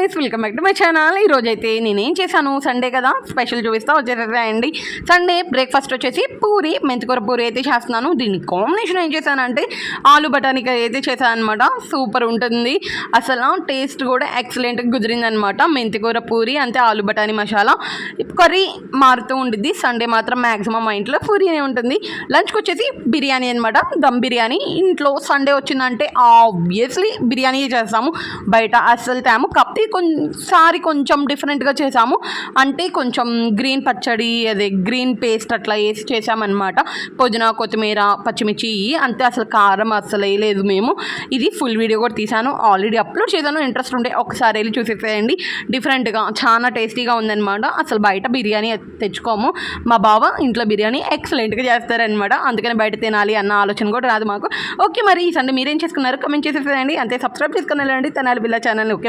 Guys, welcome back to my channel. ఈరోజైతే నేనేం చేశాను, సండే కదా స్పెషల్ చూపిస్తా వచ్చేసేయండి. సండే బ్రేక్ఫాస్ట్ వచ్చేసి పూరి, మెంతికూర పూరి అయితే చేస్తున్నాను. దీని కాంబినేషన్ ఏం చేశానంటే ఆలు బఠానీ కర్రీ అయితే చేశాను అనమాట. సూపర్ ఉంటుంది, అసలు టేస్ట్ కూడా ఎక్సలెంట్గా కుదిరింది అనమాట. మెంతికూర పూరి అంతే, ఆలు బఠానీ మసాలా కర్రీ మారుతూ ఉంటుంది. సండే మాత్రం మ్యాక్సిమం మా ఇంట్లో పూరీనే ఉంటుంది. లంచ్కి వచ్చేసి బిర్యానీ అనమాట, దమ్ బిర్యానీ. ఇంట్లో సండే వచ్చిందంటే ఆబ్వియస్లీ బిర్యానీ చేస్తాము, బయట అస్సలు తేము. కాకపోతే కొంచెం డిఫరెంట్గా చేసాము, అంటే కొంచెం గ్రీన్ పచ్చడి, అదే గ్రీన్ పేస్ట్ అట్లా వేసి చేసామన్నమాట. పుదీనా, కొత్తిమీర, పచ్చిమిర్చి అంతే, అసలు కారం అస్సలు వేయలేదు మేము. ఇది ఫుల్ వీడియో కూడా తీసాను, ఆల్రెడీ అప్లోడ్ చేశాను. ఇంట్రెస్ట్ ఉంటే ఒకసారి వెళ్ళి చూసేసేయండి. డిఫరెంట్గా చాలా టేస్టీగా ఉందన్నమాట. అసలు బయట బిర్యానీ తెచ్చుకోము, మా బావ ఇంట్లో బిర్యానీ ఎక్సలెంట్గా చేస్తారనమాట. అందుకని బయట తినాలి అన్న ఆలోచన కూడా రాదు మాకు. ఓకే, మరి ఈ సండే మీరేం చేసుకున్నారు కమెంట్ చేసేసేయండి. అంతే, సబ్స్క్రైబ్ చేసుకుని వెళ్ళండి తెనాలి బిళ్ళ ఛానల్. ఓకే.